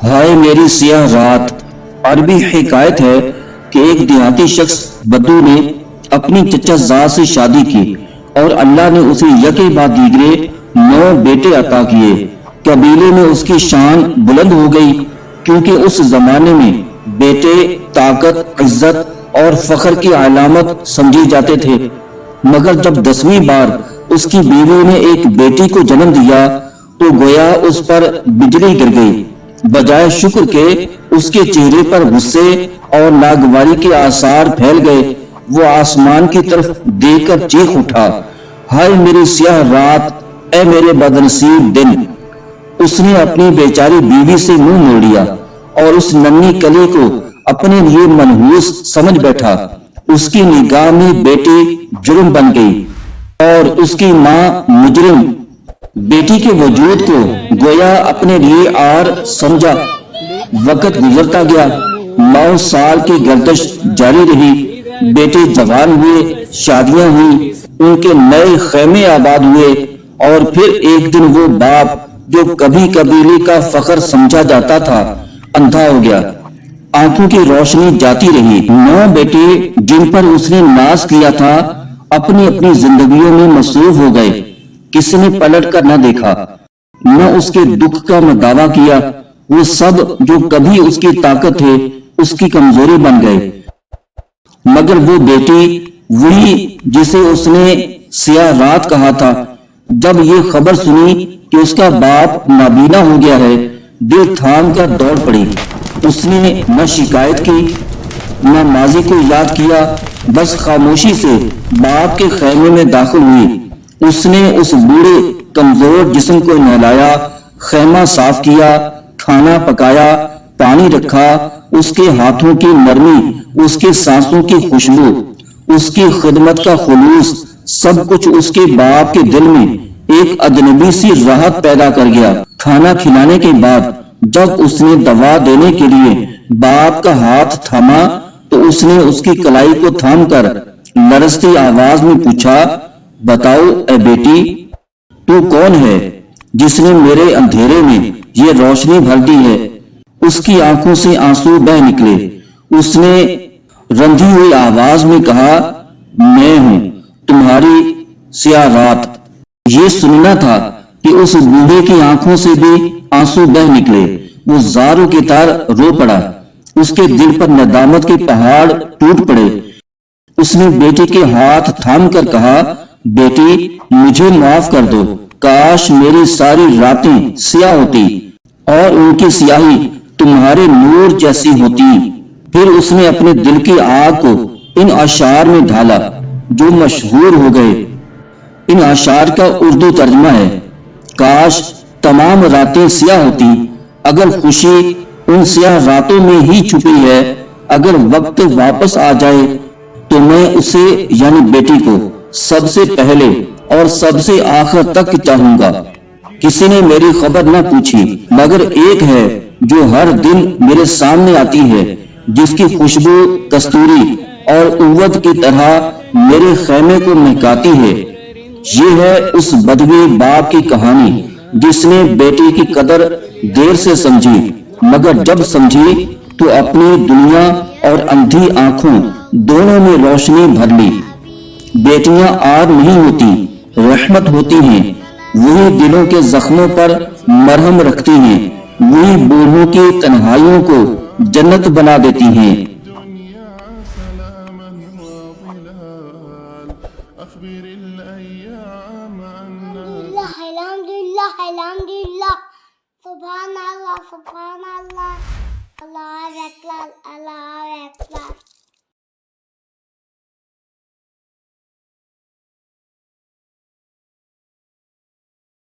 ہائے میری سیاہ رات۔ عربی حکایت ہے کہ ایک دیہاتی شخص بدو نے اپنی چچا زاد سے شادی کی اور اللہ نے اسے یکے بعد دیگرے 9 بیٹے عطا کیے۔ قبیلے میں اس کی شان بلند ہو گئی کیونکہ اس زمانے میں بیٹے طاقت، عزت اور فخر کی علامت سمجھی جاتے تھے، مگر جب 10ویں بار اس کی بیوی نے ایک بیٹی کو جنم دیا تو گویا اس پر بجلی گر گئی۔ بجائے شکر کے اس کے چہرے پر غصے اور ناگواری کے آثار پھیل گئے۔ وہ آسمان کی طرف دیکھ کر چیخ اٹھا، ہائے میری سیاہ رات، اے میرے بدنصیب دن۔ اس نے اپنی بیچاری بیوی سے منہ موڑ لیا اور اس ننھی کلی کو اپنے لیے منحوس سمجھ بیٹھا۔ اس کی نگاہ میں بیٹی جرم بن گئی اور اس کی ماں مجرم۔ بیٹی کے وجود کو گویا اپنے لیے آر سمجھا۔ وقت گزرتا گیا، 9 سال کی گردش جاری رہی۔ بیٹے جوان ہوئے، شادیاں ہوئی، ان کے نئے خیمے آباد ہوئے، اور پھر ایک دن وہ باپ جو کبھی قبیلے کا فخر سمجھا جاتا تھا اندھا ہو گیا۔ آنکھوں کی روشنی جاتی رہی۔ 9 بیٹے جن پر اس نے ناز کیا تھا اپنی اپنی زندگیوں میں مصروف ہو گئے۔ کسی نے پلٹ کر نہ دیکھا، نہ اس کے دکھ کا دعویٰ کیا۔ وہ سب جو کبھی اس کی طاقت تھے اس کی کمزوری بن گئے، مگر وہ بیٹی، وہی جسے اس نے سیاہ رات کہا تھا، جب یہ خبر سنی کہ اس کا باپ نابینا ہو گیا ہے، دل تھام کر دوڑ پڑی۔ اس نے نہ شکایت کی، نہ ماضی کو یاد کیا، بس خاموشی سے باپ کے خیمے میں داخل ہوئی۔ اس نے اس بوڑھے کمزور جسم کو نہلایا، خیمہ صاف کیا، کھانا پکایا، پانی رکھا۔ اس کے ہاتھوں کی نرمی، اس کے سانسوں کی خوشبو، اس کی خدمت کا خلوص، سب کچھ اس کے باپ کے دل میں ایک اجنبی سی راحت پیدا کر گیا۔ کھانا کھلانے کے بعد جب اس نے دوا دینے کے لیے باپ کا ہاتھ تھاما تو اس نے اس کی کلائی کو تھام کر لرزتی آواز میں پوچھا، بتاؤ اے بیٹی، تو کون ہے جس نے میرے اندھیرے میں یہ روشنی بھر دی ہے؟ اس کی آنکھوں سے آنسو بہہ نکلے۔ اس نے رنجی ہوئی آواز میں کہا، میں ہوں تمہاری سیاہ رات۔ یہ سننا تھا کہ اس بوڑھے کی آنکھوں سے بھی آنسو بہہ نکلے۔ وہ زاروں کی طرح رو پڑا، اس کے دل پر ندامت کے پہاڑ ٹوٹ پڑے۔ اس نے بیٹی کے ہاتھ تھام کر کہا، بیٹی مجھے معاف کر دو، کاش میری ساری راتیں سیاہ ہوتی اور ان کی سیاہی تمہارے نور جیسی ہوتی۔ پھر اس نے اپنے دل کی آگ کو ان اشعار میں ڈھالا جو مشہور ہو گئے۔ ان اشعار کا اردو ترجمہ ہے، کاش تمام راتیں سیاہ ہوتی، اگر خوشی ان سیاہ راتوں میں ہی چھپی ہے، اگر وقت واپس آ جائے تو میں اسے یعنی بیٹی کو سب سے پہلے اور سب سے آخر تک چاہوں گا۔ کسی نے میری خبر نہ پوچھی، مگر ایک ہے جو ہر دن میرے سامنے آتی ہے، جس کی خوشبو کستوری اور عود کی طرح میرے خیمے کو مہکاتی ہے۔ یہ ہے اس بدوی باپ کی کہانی جس نے بیٹی کی قدر دیر سے سمجھی، مگر جب سمجھی تو اپنی دنیا اور اندھی آنکھوں دونوں میں روشنی بھر لی۔ بیٹیاں آگ نہیں ہوتی، رحمت ہوتی ہیں۔ وہی دلوں کے زخموں پر مرہم رکھتی ہیں، وہی بوڑھوں کی تنہائیوں کو جنت بنا دیتی ہیں۔ الحمدللہ سبحان اللہ سبحان اللہ، اللہ اکبر اللہ اکبر۔